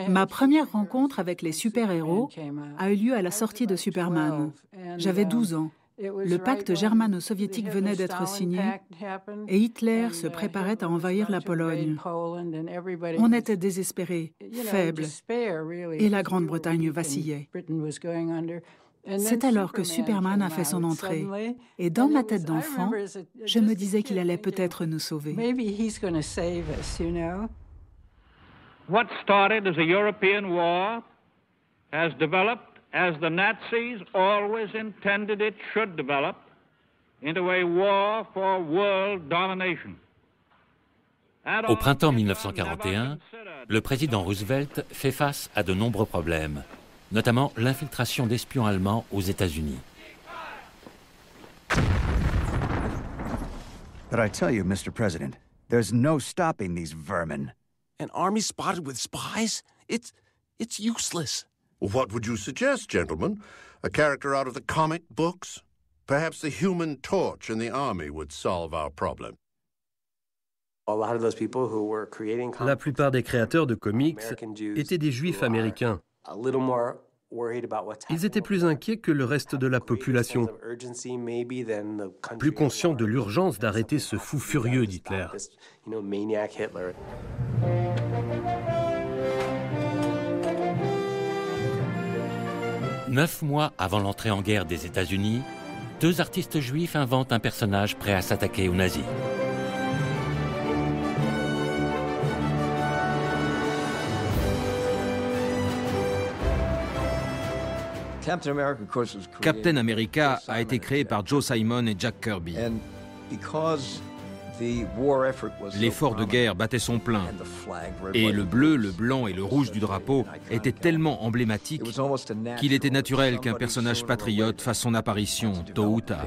Ma première rencontre avec les super-héros a eu lieu à la sortie de Superman. J'avais 12 ans. Le pacte germano-soviétique venait d'être signé et Hitler se préparait à envahir la Pologne. On était désespérés, faibles, et la Grande-Bretagne vacillait. C'est alors que Superman a fait son entrée. Et dans ma tête d'enfant, je me disais qu'il allait peut-être nous sauver. What started as a European war has developed, as the Nazis always intended it should develop, into a war for world domination. Au printemps 1941, le président Roosevelt fait face à de nombreux problèmes, notamment l'infiltration d'espions allemands aux États-Unis. But I tell you, Mr. President, there's no stopping these vermin. An army spotted with spies? It's useless. What would you suggest, gentlemen? A character out of the comic books? Perhaps the Human Torch in the army would solve our problem. La plupart des créateurs de comics étaient des juifs américains. Ils étaient plus inquiets que le reste de la population, plus conscients de l'urgence d'arrêter ce fou furieux d'Hitler. Neuf mois avant l'entrée en guerre des États-Unis, deux artistes juifs inventent un personnage prêt à s'attaquer aux nazis. Captain America a été créé par Joe Simon et Jack Kirby. L'effort de guerre battait son plein, et le bleu, le blanc et le rouge du drapeau étaient tellement emblématiques qu'il était naturel qu'un personnage patriote fasse son apparition tôt ou tard.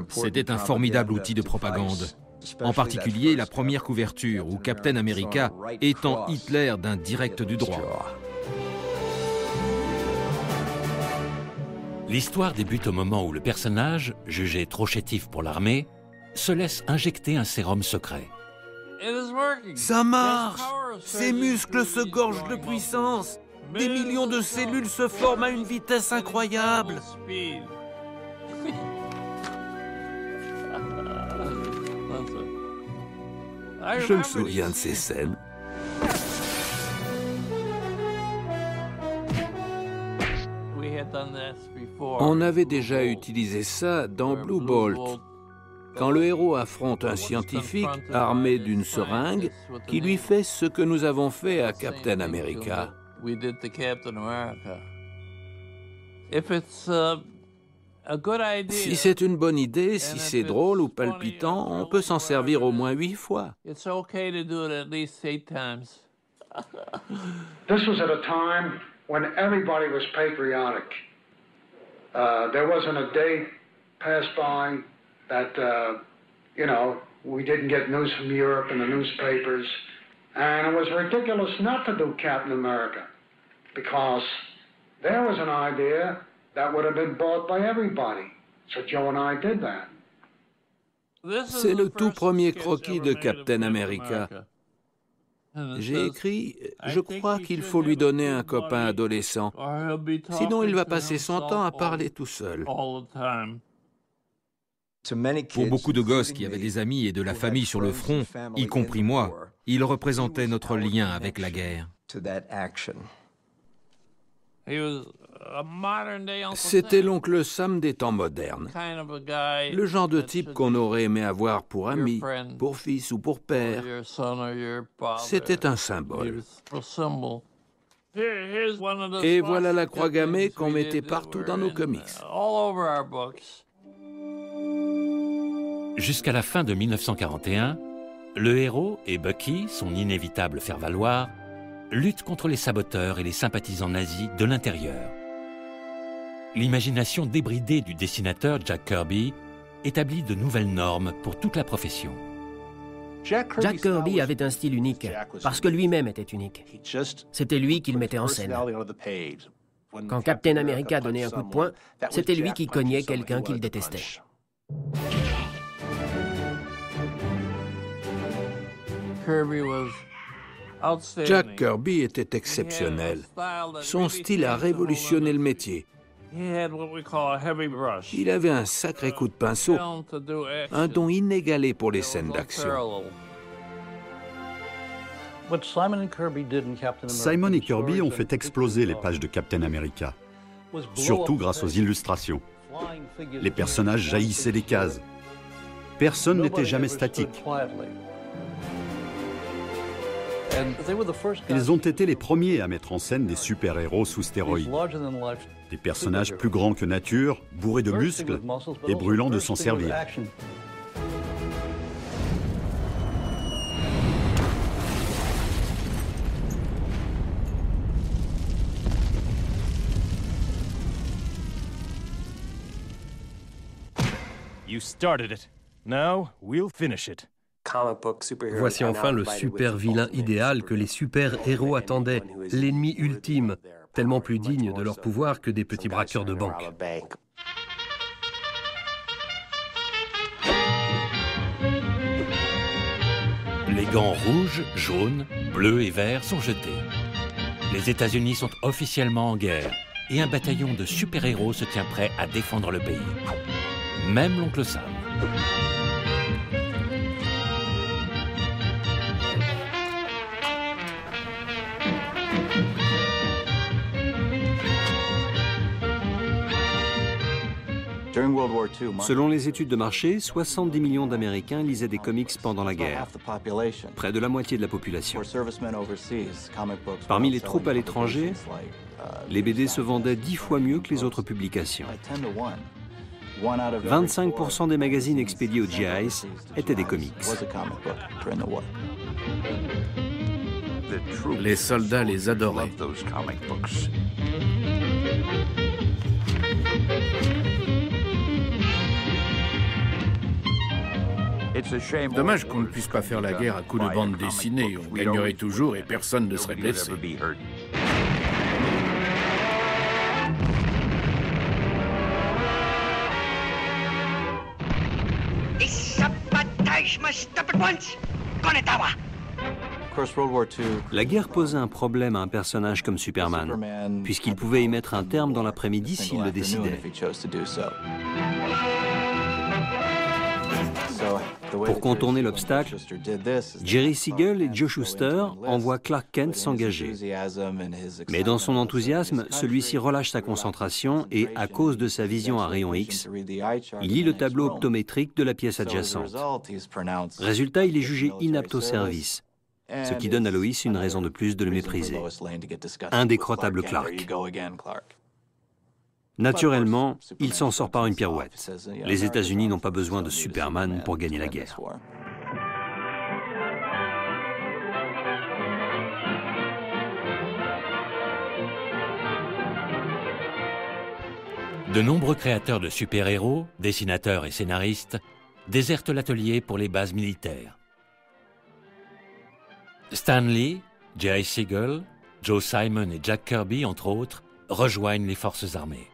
C'était un formidable outil de propagande. En particulier la première couverture, où Captain America étend Hitler d'un direct du droit. L'histoire débute au moment où le personnage, jugé trop chétif pour l'armée, se laisse injecter un sérum secret. Ça marche! Ses muscles se gorgent de puissance. Des millions de cellules se forment à une vitesse incroyable. Je me souviens de ces scènes. On avait déjà utilisé ça dans Blue Bolt, quand le héros affronte un scientifique armé d'une seringue qui lui fait ce que nous avons fait à Captain America. Si c'est une bonne idée, si c'est drôle ou palpitant, on peut s'en servir au moins 8 fois. This was at a time when everybody was patriotic. There wasn't a day passed by that, we didn't get news from Europe in the newspapers. And it was ridiculous not to do Captain America, because there was an idea that would have been bought by everybody. So Joe and I did that. C'est le tout premier croquis de Captain America. J'ai écrit « Je crois qu'il faut lui donner un copain adolescent, sinon il va passer son temps à parler tout seul. » Pour beaucoup de gosses qui avaient des amis et de la famille sur le front, y compris moi, il représentait notre lien avec la guerre. C'était l'oncle Sam des temps modernes. Le genre de type qu'on aurait aimé avoir pour ami, pour fils ou pour père. C'était un symbole. Et voilà la croix gammée qu'on mettait partout dans nos comics. Jusqu'à la fin de 1941, le héros et Bucky, son inévitable faire-valoir, luttent contre les saboteurs et les sympathisants nazis de l'intérieur. L'imagination débridée du dessinateur Jack Kirby établit de nouvelles normes pour toute la profession. Jack Kirby avait un style unique, parce que lui-même était unique. C'était lui qui le mettait en scène. Quand Captain America donnait un coup de poing, c'était lui qui cognait quelqu'un qu'il détestait. Jack Kirby était exceptionnel. Son style a révolutionné le métier. Il avait un sacré coup de pinceau, un don inégalé pour les scènes d'action. Simon et Kirby ont fait exploser les pages de Captain America, surtout grâce aux illustrations. Les personnages jaillissaient des cases. Personne n'était jamais statique. Ils ont été les premiers à mettre en scène des super-héros sous stéroïdes. Des personnages plus grands que nature, bourrés de muscles et brûlant de s'en servir. You started it. Now we'll finish it. Voici enfin le super-vilain idéal que les super-héros attendaient, l'ennemi ultime, tellement plus digne de leur pouvoir que des petits braqueurs de banque. Les gants rouges, jaunes, bleus et verts sont jetés. Les États-Unis sont officiellement en guerre et un bataillon de super-héros se tient prêt à défendre le pays. Même l'oncle Sam. Selon les études de marché, 70 millions d'Américains lisaient des comics pendant la guerre, près de la moitié de la population. Parmi les troupes à l'étranger, les BD se vendaient 10 fois mieux que les autres publications. 25% des magazines expédiés aux GIs étaient des comics. Les soldats les adoraient. Dommage qu'on ne puisse pas faire la guerre à coups de bande dessinée. On gagnerait toujours et personne ne serait blessé. La guerre posait un problème à un personnage comme Superman, puisqu'il pouvait y mettre un terme dans l'après-midi s'il le décidait. Pour contourner l'obstacle, Jerry Siegel et Joe Shuster envoient Clark Kent s'engager. Mais dans son enthousiasme, celui-ci relâche sa concentration et, à cause de sa vision à rayon X, il lit le tableau optométrique de la pièce adjacente. Résultat, il est jugé inapte au service, ce qui donne à Lois une raison de plus de le mépriser. Indécrottable Clark. Naturellement, il s'en sort par une pirouette. Les États-Unis n'ont pas besoin de Superman pour gagner la guerre. De nombreux créateurs de super-héros, dessinateurs et scénaristes désertent l'atelier pour les bases militaires. Stan Lee, Jerry Siegel, Joe Simon et Jack Kirby, entre autres, rejoignent les forces armées.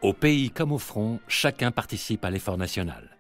Au pays comme au front, chacun participe à l'effort national.